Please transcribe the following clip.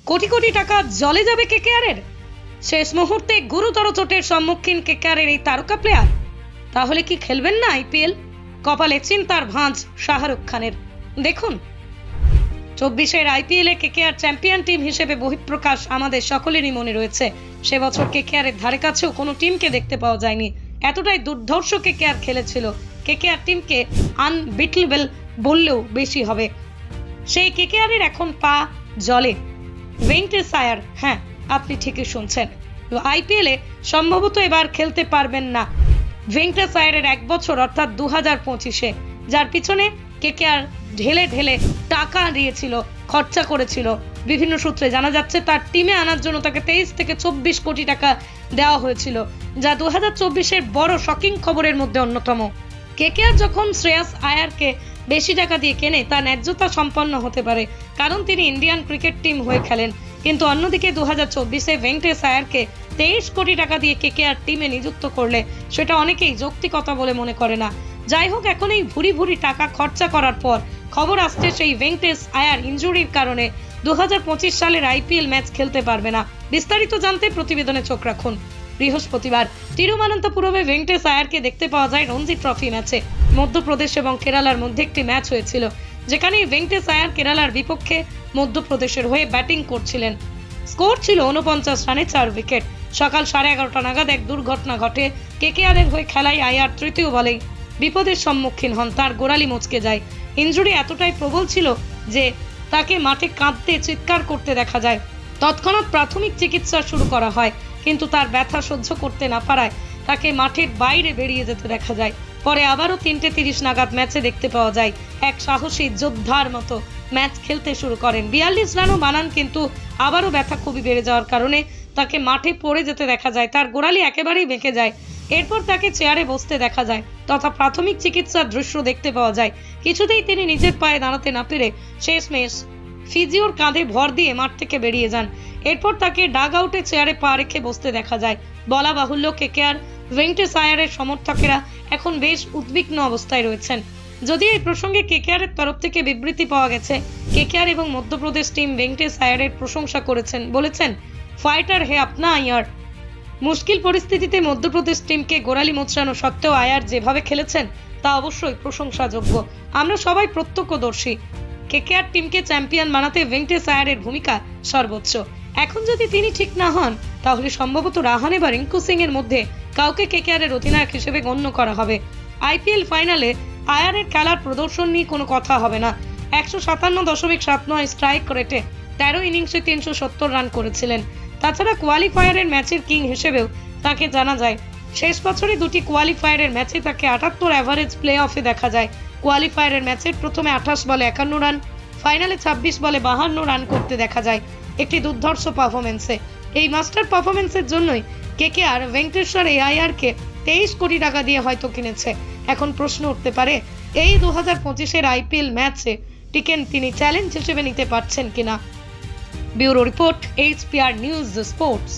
কোটি কোটি টাকা জলে যাবে কেকেআরের। শেষ মুহূর্তে গুরুতর চোটের সম্মুখীন কেকেআরের এই তারকা প্লেয়ার। তাহলে কি খেলবেন না আইপিএল? কপালে চিন্তার ভাঁজ শাহরুখ খানের। দেখুন, 24-এর আইপিএলে কেকেআর চ্যাম্পিয়ন টিম হিসেবে বহিঃপ্রকাশ আমাদের সকলেরই মনে রয়েছে। সে বছর কেকেআরের ধারে কাছেও কোনো টিমকে দেখতে পাওয়া যায়নি, এতটাই দুর্ধর্ষ কেকেআর খেলেছিল। কেকেআর টিমকে আনবিটেবল বললেও বেশি হবে। সেই কেকেআরের এখন পা জলে। ভেঙ্কটেশ আয়ার, হ্যাঁ আপনি ঠিকই শুনছেন, আইপিএলে সম্ভবত এবার খেলতে পারবেন না। ভেঙ্কটেশ আয়ারের 1 বছর অর্থাৎ 2025-এ, যার পিছনে কেকেআর ঢেলে ঢেলে টাকা দিয়েছিল, খরচা করেছিল। বিভিন্ন সূত্রে জানা যাচ্ছে তার টিমে আনার জন্য তাকে 23 থেকে 24 কোটি টাকা দেওয়া হয়েছিল, যা 2024-এর বড় শকিং খবরের মধ্যে অন্যতম। কেকেআর যখন শ্রেয়াস আয়ারকে বেশি টাকা দিয়ে কেনে, তা ন্যায্যতা সম্পন্ন হতে পারে, কারণ তিনি ইন্ডিয়ান ক্রিকেট টিম হয়ে খেলেন। কিন্তু অন্যদিকে 2024-এ ভেঙ্কটেশ আয়ারকে 23 কোটি টাকা দিয়ে কেকেআর টিমে নিযুক্ত করলে সেটা অনেকেই যৌক্তিকতা বলে মনে করে না। যাই হোক, এখন এই ভুরি ভুরি টাকা খরচা করার পর খবর আসছে সেই ভেঙ্কটেশ আয়ার ইনজুরির কারণে 2025 সালের আইপিএল ম্যাচ খেলতে পারবে না। বিস্তারিত জানতে প্রতিবেদনে চোখ রাখুন। বৃহস্পতিবার তিরুবনন্তপুরমে ভেঙ্কটেশ আয়ারকে দেখতে পাওয়া যায় রঞ্জি ট্রফি ম্যাচে। মধ্যপ্রদেশ এবং কেরালার মধ্যে একটি ম্যাচ হয়েছিল, যেখানে ভেঙ্কটেশ আয়ার কেরালার বিপক্ষে মধ্যপ্রদেশের হয়ে ব্যাটিং করছিলেন। স্কোর ছিল 49 রানে 4 উইকেট। সকাল 11:30 নাগাদ এক দুর্ঘটনা ঘটে। কেকেআরের হয়ে খেলায় আয়ার তৃতীয় বলেই বিপদের সম্মুখীন হন, তার গোড়ালি মচকে যায়। ইনজুরি এতটাই প্রবল ছিল যে তাকে মাঠে কাঁদতে চিৎকার করতে দেখা যায়। তৎক্ষণাৎ প্রাথমিক চিকিৎসা শুরু করা হয়, কিন্তু তার ব্যথা সহ্য করতে না পারায় তাকে মাঠের বাইরে বেরিয়ে যেতে দেখা যায়। পরে আবারও 3:30 নাগাদ ম্যাচে দেখতে পাওয়া যায় এক সাহসী যোদ্ধার মতো ম্যাচ খেলতে শুরু করেন। 42 রানও বানান, কিন্তু আবারও ব্যথা খুবই বেড়ে যাওয়ার কারণে তাকে মাঠে পড়ে যেতে দেখা যায়। তার গোড়ালি একেবারেই বেঁকে যায়। এরপর তাকে চেয়ারে বসতে দেখা যায় তথা প্রাথমিক চিকিৎসার দৃশ্য দেখতে পাওয়া যায়। কিছুতেই তিনি নিজের পায়ে দাঁড়াতে না পেরে শেষমেশ ফিজিওর কাঁধে ভর দিয়ে মাঠ থেকে বেরিয়ে যান। এরপর তাকে ডাগ আউটে চেয়ারে পা রেখে বসতে দেখা যায়। বলা বাহুল্য, কেকেআর ভেঙ্কটেশ আয়ারের সমর্থকেরা এখন বেশ উদ্বিগ্ন অবস্থায় রয়েছেন। যদিও এই প্রসঙ্গে কেকেআরের তরফ থেকে বিবৃতি পাওয়া গেছে, কেকেআর এবং মধ্যপ্রদেশ টিম ভেঙ্কটেশ আয়ারের প্রশংসা করেছেন, বলেছেন, ফাইটার হে আপনা আয়ার। মুশকিল পরিস্থিতিতে মধ্যপ্রদেশ টিমকে গোড়ালি মোচড়ানো সত্ত্বেও আয়ার যেভাবে খেলেছেন তা অবশ্যই প্রশংসাযোগ্য। আমরা সবাই প্রত্যক্ষদর্শী। কেকেআর টিমকে চ্যাম্পিয়ন বানাতে ভেঙ্কটেশ আয়ারের ভূমিকা সর্বোচ্চ। এখন যদি তিনি ঠিক না হন, তাহলে সম্ভবত রাহানে বা রিঙ্কু সিং এর মধ্যে কাউকে কেকেআরের অধিনায়ক হিসেবে গণ্য করা হবে। আইপিএল ফাইনালে আয়ারের খেলার প্রদর্শন নিয়ে কোনো কথা হবে না। 157.79 স্ট্রাইক রেটে 13 ইনিংসে 370 রান করেছিলেন। তাছাড়া কোয়ালিফায়ারের ম্যাচের কিং হিসেবেও তাকে জানা যায়। শেষ বছরে 2টি কোয়ালিফায়ারের ম্যাচে তাকে 78 অ্যাভারেজ প্লে অফে দেখা যায়। কোয়ালিফায়ারের ম্যাচের প্রথমে 28 বলে 51 রান, ফাইনালে 26 বলে 52 রান করতে দেখা যায় একটি দুর্ধর্ষ পারফরমেন্সে। এই মাস্টার পারফরমেন্সের জন্যই কেকেআর ভেঙ্কটেশ্বর আয়ারকে 23 কোটি টাকা দিয়ে হয়তো কিনেছে। এখন প্রশ্ন উঠতে পারে, এই 2025-এর আইপিএল ম্যাচে টিকেন তিনি চ্যালেঞ্জ হিসেবে নিতে পারছেন কিনা। Bureau report, HPR news sports.